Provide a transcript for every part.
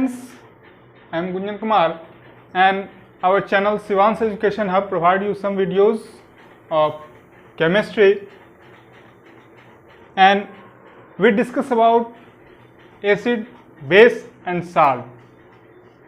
Friends, I am Gunjan Kumar and our channel Sivan's Education Hub provide you some videos of chemistry and we discuss about acid, base and salt.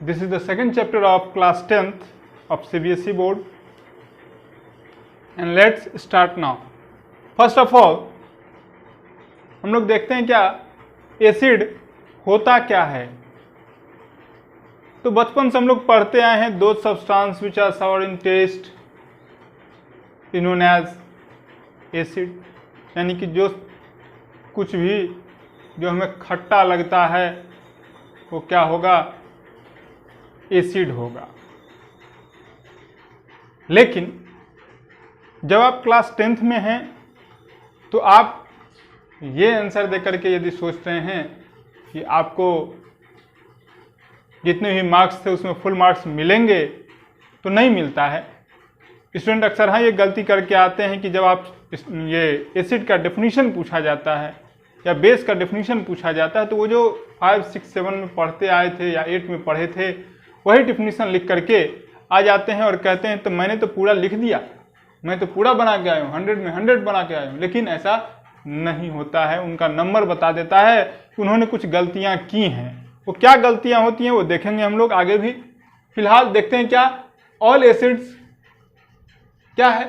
This is the second chapter of class 10th of CBSE board and let's start now. First of all, हम लोग देखते हैं क्या acid होता क्या है। तो बचपन से हम लोग पढ़ते आए हैं दो substance which are sour in taste is known as acid, यानी कि जो कुछ भी जो हमें खट्टा लगता है वो क्या होगा, एसिड होगा। लेकिन जब आप क्लास 10th में हैं तो आप ये आंसर देकर के यदि सोच रहे हैं कि आपको जितने भी मार्क्स थे उसमें फुल मार्क्स मिलेंगे, तो नहीं मिलता है। स्टूडेंट अक्सर हाँ ये गलती करके आते हैं कि जब आप ये एसिड का डेफिनीशन पूछा जाता है या बेस का डेफिनीशन पूछा जाता है तो वो जो 5, 6, 7 में पढ़ते आए थे या 8 में पढ़े थे वही डेफिनीशन लिख करके आ जाते हैं और कहते हैं तो मैंने तो पूरा लिख दिया, मैं तो पूरा बना के आया हूँ, 100 में 100 बना के आया हूँ। लेकिन ऐसा नहीं होता है। उनका नंबर बता देता है कि उन्होंने कुछ गलतियां की हैं। वो क्या गलतियां होती हैं वो देखेंगे हम लोग आगे भी। फिलहाल देखते हैं क्या ऑल एसिड्स क्या है,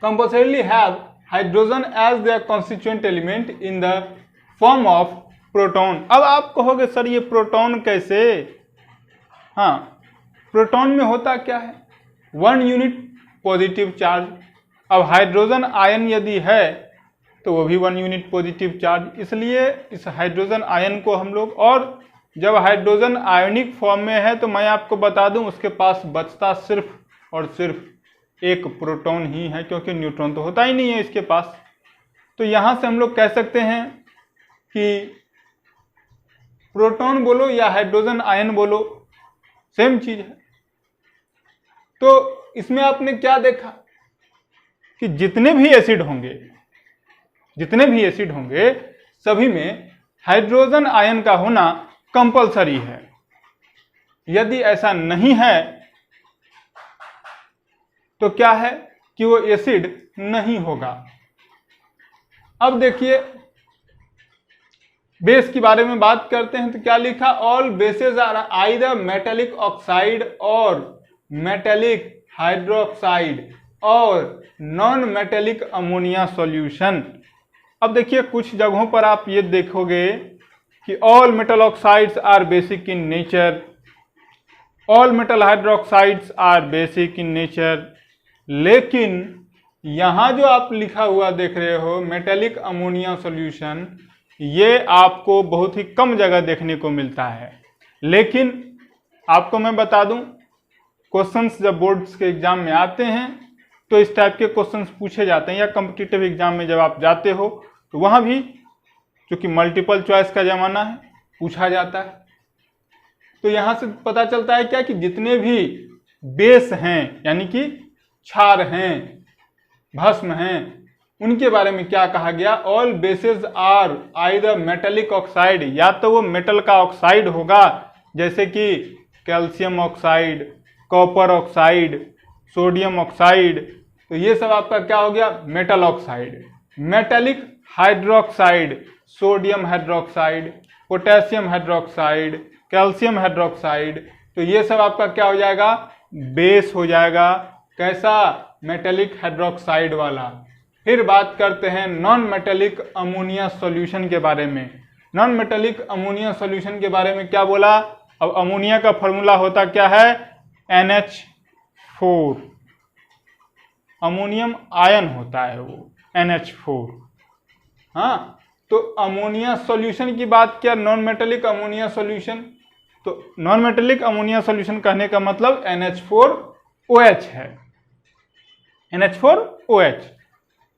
compulsorily have hydrogen as their constituent element in the form of proton. अब आप कहोगे सर ये प्रोटॉन कैसे? हाँ, प्रोटॉन में होता क्या है, 1 यूनिट पॉजिटिव चार्ज। अब हाइड्रोजन आयन यदि है तो वो भी 1 यूनिट पॉजिटिव चार्ज, इसलिए इस हाइड्रोजन आयन को हम लोग, और जब हाइड्रोजन आयनिक फॉर्म में है तो मैं आपको बता दूं उसके पास बचता सिर्फ और सिर्फ एक प्रोटॉन ही है, क्योंकि न्यूट्रॉन तो होता ही नहीं है इसके पास। तो यहां से हम लोग कह सकते हैं कि प्रोटॉन बोलो या हाइड्रोजन आयन बोलो सेम चीज है। तो इसमें आपने क्या देखा कि जितने भी एसिड होंगे सभी में हाइड्रोजन आयन का होना कंपलसरी है। यदि ऐसा नहीं है तो क्या है कि वो एसिड नहीं होगा। अब देखिए बेस के बारे में बात करते हैं तो क्या लिखा, all bases are either metallic oxide और मेटेलिक हाइड्रोक्साइड और नॉन मेटेलिक अमोनिया सॉल्यूशन। अब देखिए कुछ जगहों पर आप ये देखोगे कि all metal oxides are basic in nature, all metal hydroxides are basic in nature, लेकिन यहां जो आप लिखा हुआ देख रहे हो मेटेलिक अमोनिया सॉल्यूशन, ये आपको बहुत ही कम जगह देखने को मिलता है। लेकिन आपको मैं बता दूं, क्वेश्चंस जब बोर्ड्स के एग्जाम में आते हैं तो इस टाइप के क्वेश्चंस पूछे जाते हैं, या कॉम्पिटिटिव एग्जाम में जब आप जाते हो तो वहां भी क्योंकि मल्टीपल चॉइस का जमाना है पूछा जाता है। तो यहां से पता चलता है क्या कि जितने भी बेस हैं यानी कि क्षार हैं, भस्म हैं, उनके बारे में क्या कहा गया, all bases are either metallic oxide, या तो वो मेटल का ऑक्साइड होगा जैसे कि calcium oxide, copper oxide, sodium oxide, तो ये सब आपका क्या हो गया, metal oxide. Metallic hydroxide, sodium hydroxide, potassium hydroxide, calcium hydroxide, तो ये सब आपका क्या हो जाएगा, बेस हो जाएगा। कैसा, मेटेलिक हाइड्रोक्साइड वाला। फिर बात करते हैं नॉन मेटेलिक अमोनिया सॉल्यूशन के बारे में। नॉन मेटेलिक अमोनिया सॉल्यूशन के बारे में क्या बोला, अब अमोनिया का फॉर्मूला होता क्या है, NH4, अमोनियम आयन होता है वो NH4। हाँ, तो अमोनिया सॉल्यूशन की बात किया, नॉन मेटेलिक अमोनिया सॉल्यूशन, तो नॉन मेटेलिक अमोनिया सॉल्यूशन कहने का मतलब NH4OH है, NH4OH।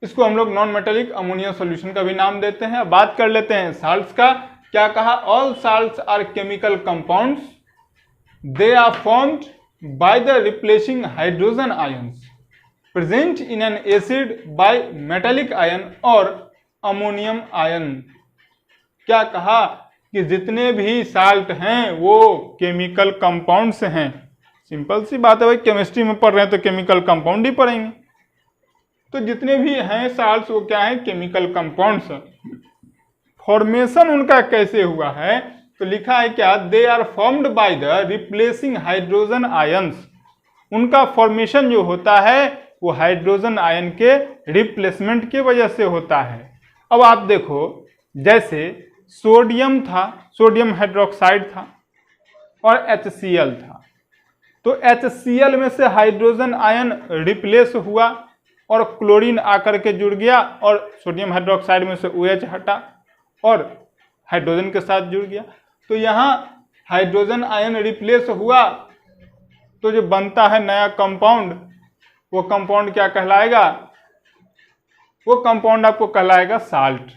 इसको हम लोग नॉन मेटेलिक अमोनिया सॉल्यूशन का भी नाम देते हैं। अब बात कर लेते हैं साल्ट्स का। क्या कहा, all salts are chemical compounds, they are formed by the replacing hydrogen ions present in an acid by metallic ion or ammonium ion। क्या कहा कि जितने भी साल्ट हैं वो केमिकल कंपाउंड्स हैं। सिंपल सी बात है भाई, केमिस्ट्री में पढ़ रहे हैं तो केमिकल कंपाउंड ही पढ़ेंगे। तो जितने भी हैं साल्ट्स वो क्या है, केमिकल कंपाउंड्स। फॉर्मेशन उनका कैसे हुआ है तो लिखा है क्या, they are formed by the replacing hydrogen ions. उनका फॉर्मेशन जो होता है वो हाइड्रोजन आयन के रिप्लेसमेंट की वजह से होता है। अब आप देखो, जैसे सोडियम था, सोडियम हाइड्रोक्साइड था और HCl था, तो HCl में से हाइड्रोजन आयन रिप्लेस हुआ और क्लोरीन आकर के जुड़ गया और सोडियम हाइड्रोक्साइड में से OH हटा और हाइड्रोजन के साथ जुड़ गया। तो यहाँ हाइड्रोजन आयन रिप्लेस हुआ तो जो बनता है नया कंपाउंड, वो कंपाउंड क्या कहलाएगा, वो कंपाउंड आपको कहलाएगा साल्ट।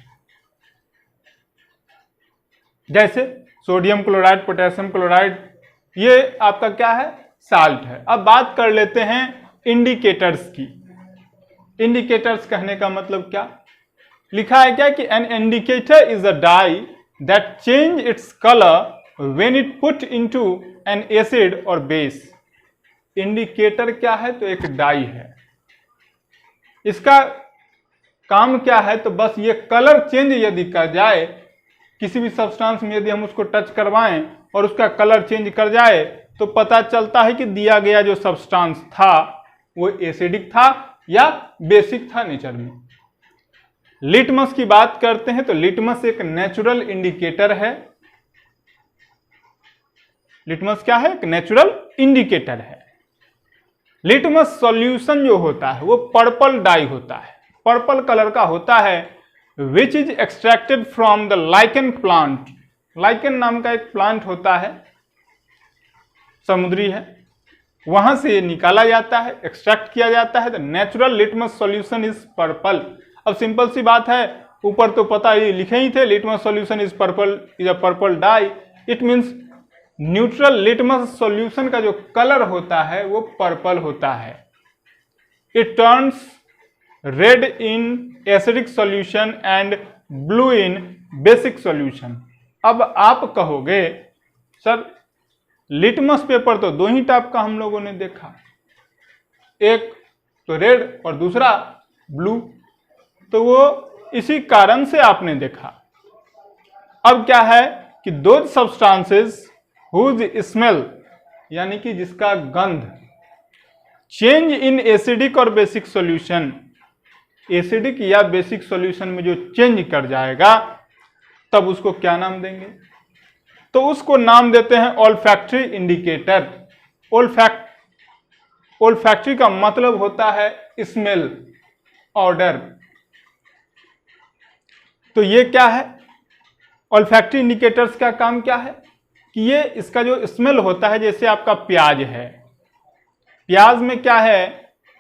जैसे सोडियम क्लोराइड, पोटेशियम क्लोराइड, ये आपका क्या है, साल्ट है। अब बात कर लेते हैं इंडिकेटर्स की। इंडिकेटर्स कहने का मतलब क्या, लिखा है क्या कि an indicator is a dye that change its colour when it put into an acid और बेस। इंडिकेटर क्या है, तो एक डाई है। इसका काम क्या है, तो बस ये कलर चेंज यदि कर जाए, किसी भी सब्सटेंस में यदि हम उसको टच करवाएं और उसका कलर चेंज कर जाए तो पता चलता है कि दिया गया जो सब्सटेंस था वो एसिडिक था या बेसिक था नेचर में। लिटमस की बात करते हैं तो लिटमस एक नेचुरल इंडिकेटर है। लिटमस क्या है, एक नेचुरल इंडिकेटर है। लिटमस सॉल्यूशन जो होता है वो पर्पल डाई होता है, पर्पल कलर का होता है, which is extracted from the lichen plant. Lichen नाम का एक प्लांट होता है, समुद्री है, वहां से ये निकाला जाता है, एक्सट्रैक्ट किया जाता है। The natural litmus solution is purple. अब सिंपल सी बात है, ऊपर तो पता ही लिखे ही थे, litmus solution is purple, is a purple dye. It means neutral litmus solution का जो कलर होता है वो पर्पल होता है। It turns red in acidic solution and blue in basic solution. अब आप कहोगे सर लिटमस पेपर तो दो ही टाइप का हम लोगों ने देखा, एक तो रेड और दूसरा ब्लू, तो वो इसी कारण से आपने देखा। अब क्या है कि दो सब्सटेंसेस हुज स्मेल, यानी कि जिसका गंध चेंज इन एसिडिक और बेसिक सॉल्यूशन, एसिडिक या बेसिक सॉल्यूशन में जो चेंज कर जाएगा तब उसको क्या नाम देंगे, तो उसको नाम देते हैं ओल्फैक्टरी इंडिकेटर। ओल्फैक्टरी का मतलब होता है स्मेल, ऑर्डर। तो ये क्या है, ओल्फैक्टरी इंडिकेटर्स का काम क्या है कि ये इसका जो स्मेल होता है, जैसे आपका प्याज है, प्याज में क्या है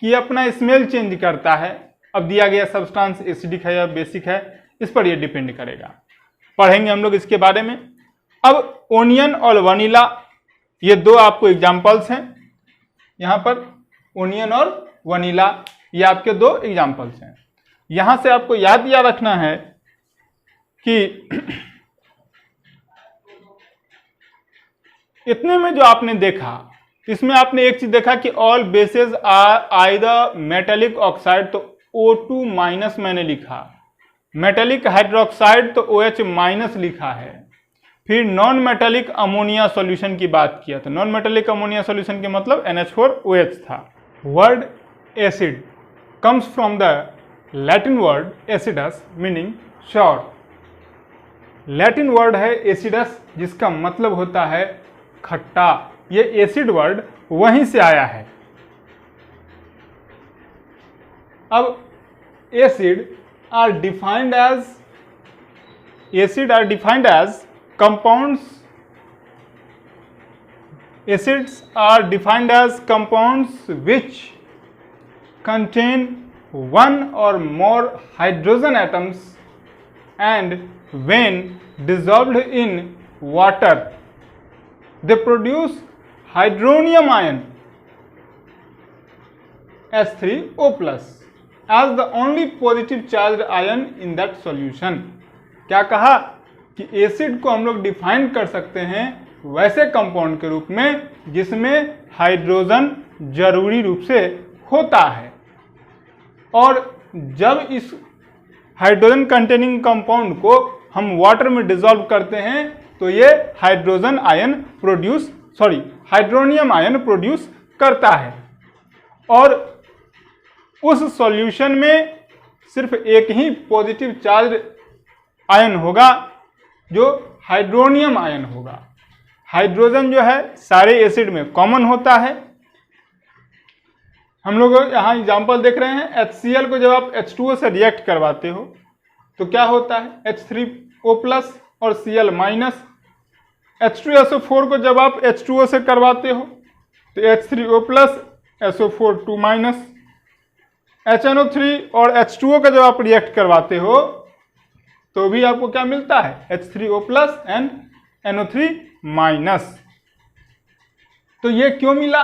कि अपना स्मेल चेंज करता है। अब दिया गया सब्सटेंस एसिडिक है या बेसिक है, इस पर ये डिपेंड करेगा, पढ़ेंगे हम लोग इसके बारे में। अब ओनियन और वनीला, ये दो आपको एग्जांपल्स हैं यहाँ पर, ओनियन और वनीला ये आपके दो एग्जांपल्स हैं। यहां से आपको याद रखना है कि इतने में जो आपने देखा, इसमें आपने एक चीज देखा कि all bases are either metallic oxide, तो O2 माइनस मैंने लिखा, मेटेलिक हाइड्रोक्साइड तो OH माइनस लिखा है। फिर नॉन मेटेलिक अमोनिया सॉल्यूशन की बात किया, तो नॉन मेटेलिक अमोनिया सॉल्यूशन के मतलब NH4OH था। Word acid comes from the Latin word acidus meaning sure. Latin word है एसिडस जिसका मतलब होता है खट्टा। ये एसिड वर्ड वहीं से आया है। अब acid are defined as compounds. Acids are defined as compounds which contain one or more hydrogen atoms, and when dissolved in water they produce hydronium ion H3O plus as the only positive charged ion in that solution. क्या कहा कि acid को हम लोग define कर सकते हैं वैसे कंपाउंड के रूप में जिसमें हाइड्रोजन जरूरी रूप से होता है, और जब इस हाइड्रोजन कंटेनिंग कंपाउंड को हम वाटर में डिसॉल्व करते हैं तो ये हाइड्रोनियम आयन प्रोड्यूस करता है, और उस सॉल्यूशन में सिर्फ एक ही पॉजिटिव चार्ज आयन होगा जो हाइड्रोनियम आयन होगा। हाइड्रोजन जो है सारे एसिड में कॉमन होता है। हम लोग यहाँ एग्जांपल देख रहे हैं, HCl को जब आप H2O से रिएक्ट करवाते हो तो क्या होता है, H3O+ और Cl-। H2SO4 को जब आप H2O से करवाते हो तो H3O+, SO4 2-। HNO3 और H2O का जब आप रिएक्ट करवाते हो तो भी आपको क्या मिलता है, H3O+ एंड NO3-। तो ये क्यों मिला,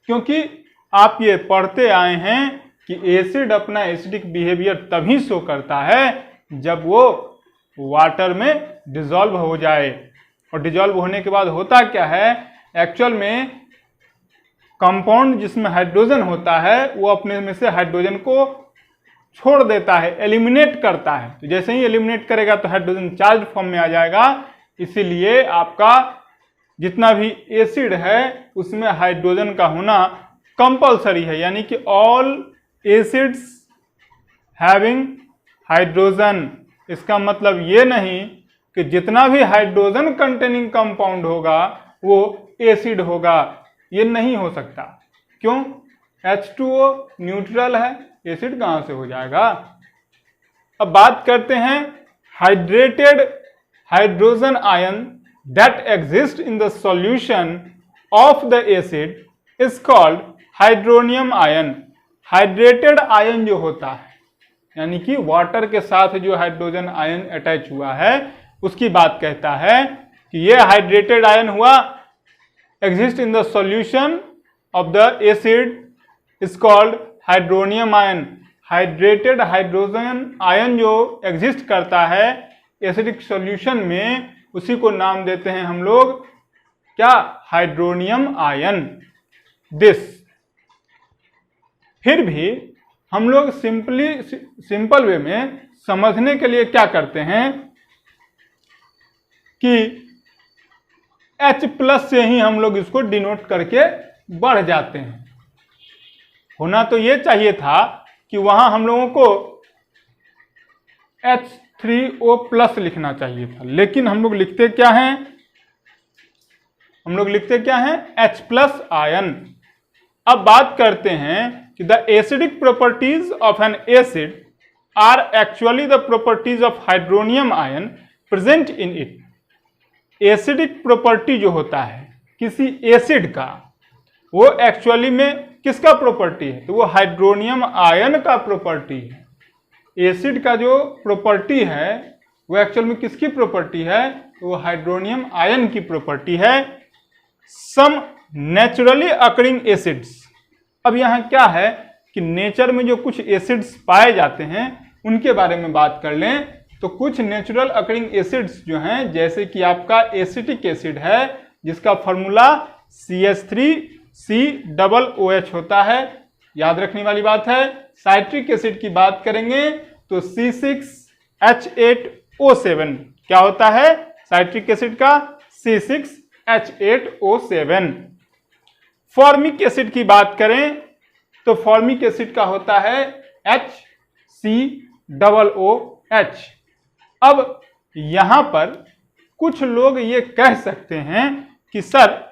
क्योंकि आप ये पढ़ते आए हैं कि एसिड अपना एसिडिक बिहेवियर तभी शो करता है जब वो वाटर में डिसॉल्व हो जाए, और डिसॉल्व होने के बाद होता क्या है, एक्चुअल में कंपाउंड जिसमें हाइड्रोजन होता है वो अपने में से हाइड्रोजन को छोड़ देता है, एलिमिनेट करता है। तो जैसे ही एलिमिनेट करेगा तो हाइड्रोजन चार्ज फॉर्म में आ जाएगा। इसीलिए आपका जितना भी एसिड है उसमें हाइड्रोजन का होना कंपलसरी है, यानी कि ऑल एसिड्स हैविंग हाइड्रोजन। इसका मतलब ये नहीं कि जितना भी हाइड्रोजन कंटेनिंग कंपाउंड होगा वो एसिड होगा, ये नहीं हो सकता। क्यों, H2O न्यूट्रल है, एसिड कहां से हो जाएगा। अब बात करते हैं hydrated hydrogen ion that exist in the solution of the acid is called hydronium ion. Hydrated ion जो होता है, यानी कि वाटर के साथ जो हाइड्रोजन आयन अटैच हुआ है उसकी बात कहता है कि ये हाइड्रेटेड आयन हुआ, exist in the solution of the acid is called hydronium ion. Hydrated hydrogen ion जो एग्जिस्ट करता है एसिडिक सॉल्यूशन में, उसी को नाम देते हैं हम लोग क्या, हाइड्रोनियम आयन। दिस फिर भी हम लोग सिंपल वे में समझने के लिए क्या करते हैं कि H+ से ही हम लोग इसको डिनोट करके बढ़ जाते हैं। होना तो ये चाहिए था कि वहां हम लोगों को H3O+ लिखना चाहिए था, लेकिन हम लोग लिखते क्या हैं, हम लोग लिखते क्या हैं, H+ आयन। अब बात करते हैं कि the acidic properties of an acid are actually the properties of hydronium ion present in it. Acidic property जो होता है किसी एसिड का, वो एक्चुअली में किसका प्रॉपर्टी है, तो वो हाइड्रोनियम आयन का प्रॉपर्टी है। एसिड का जो प्रॉपर्टी है वो एक्चुअल में किसकी प्रॉपर्टी है, तो वो हाइड्रोनियम आयन की प्रॉपर्टी है। सम नेचुरली अकरिंग एसिड्स। अब यहाँ क्या है कि नेचर में जो कुछ एसिड्स पाए जाते हैं उनके बारे में बात कर लें तो कुछ नेचुरल अकरिंग एसिड्स जो हैं, जैसे कि आपका एसिटिक एसिड है जिसका फॉर्मूला CH3COOH होता है, याद रखने वाली बात है। साइट्रिक एसिड की बात करेंगे तो C6H8O7 क्या होता है, साइट्रिक एसिड का C6H8O7। फॉर्मिक एसिड की बात करें तो फॉर्मिक एसिड का होता है HCOOH। अब यहां पर कुछ लोग ये कह सकते हैं कि सर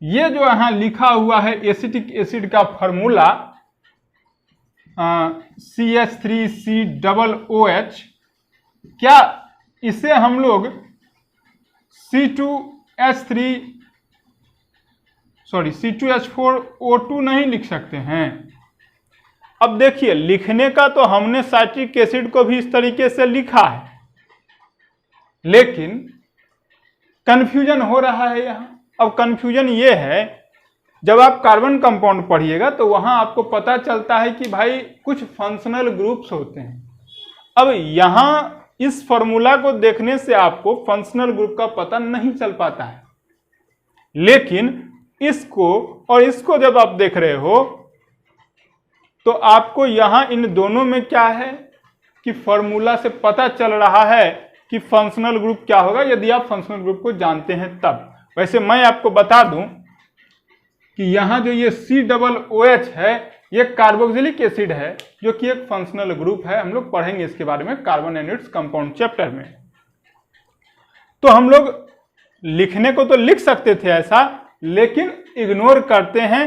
ये जो यहां लिखा हुआ है एसिटिक एसिड का फॉर्मूला CH3COOH, क्या इसे हम लोग C2H4O2 नहीं लिख सकते हैं। अब देखिए, लिखने का तो हमने साइट्रिक एसिड को भी इस तरीके से लिखा है, लेकिन कंफ्यूजन हो रहा है यहाँ। अब कंफ्यूजन ये है, जब आप कार्बन कंपाउंड पढ़िएगा तो वहां आपको पता चलता है कि भाई कुछ फंक्शनल ग्रुप्स होते हैं। अब यहाँ इस फॉर्मूला को देखने से आपको फंक्शनल ग्रुप का पता नहीं चल पाता है, लेकिन इसको और इसको जब आप देख रहे हो तो आपको यहां इन दोनों में क्या है कि फॉर्मूला से पता चल रहा है कि फंक्शनल ग्रुप क्या होगा, यदि आप फंक्शनल ग्रुप को जानते हैं तब। वैसे मैं आपको बता दूं कि यहां जो ये COOH है ये कार्बोक्सिलिक एसिड है, जो कि एक फंक्शनल ग्रुप है। हम लोग पढ़ेंगे इसके बारे में carbon and its compound chapter में। तो हम लोग लिखने को तो लिख सकते थे ऐसा, लेकिन इग्नोर करते हैं।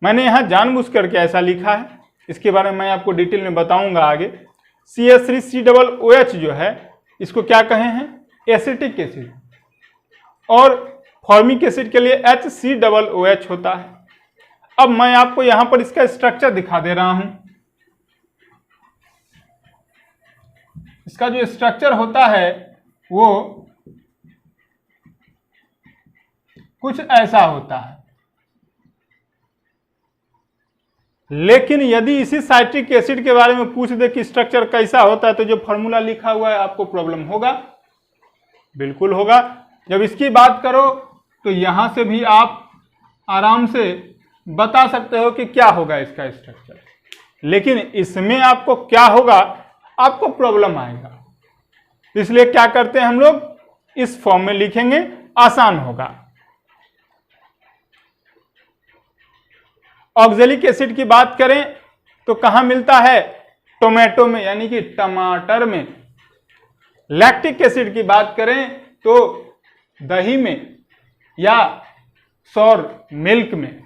मैंने यहां जानबूझ करके ऐसा लिखा है, इसके बारे में मैं आपको डिटेल में बताऊंगा आगे। CH3COOH जो है इसको क्या कहे हैं, एसिटिक एसिड, और फॉर्मिक एसिड के लिए HCOOH होता है। अब मैं आपको यहां पर इसका स्ट्रक्चर दिखा दे रहा हूं। इसका जो स्ट्रक्चर होता है वो कुछ ऐसा होता है, लेकिन यदि इसी साइट्रिक एसिड के बारे में पूछ दे कि स्ट्रक्चर कैसा होता है तो जो फॉर्मूला लिखा हुआ है आपको प्रॉब्लम होगा, बिल्कुल होगा। जब इसकी बात करो तो यहां से भी आप आराम से बता सकते हो कि क्या होगा इसका स्ट्रक्चर, लेकिन इसमें आपको क्या होगा, आपको प्रॉब्लम आएगा। इसलिए क्या करते हैं हम लोग, इस फॉर्म में लिखेंगे, आसान होगा। ऑक्जेलिक एसिड की बात करें तो कहां मिलता है, टोमेटो में, यानी कि टमाटर में। लैक्टिक एसिड की बात करें तो दही में या सॉर मिल्क में।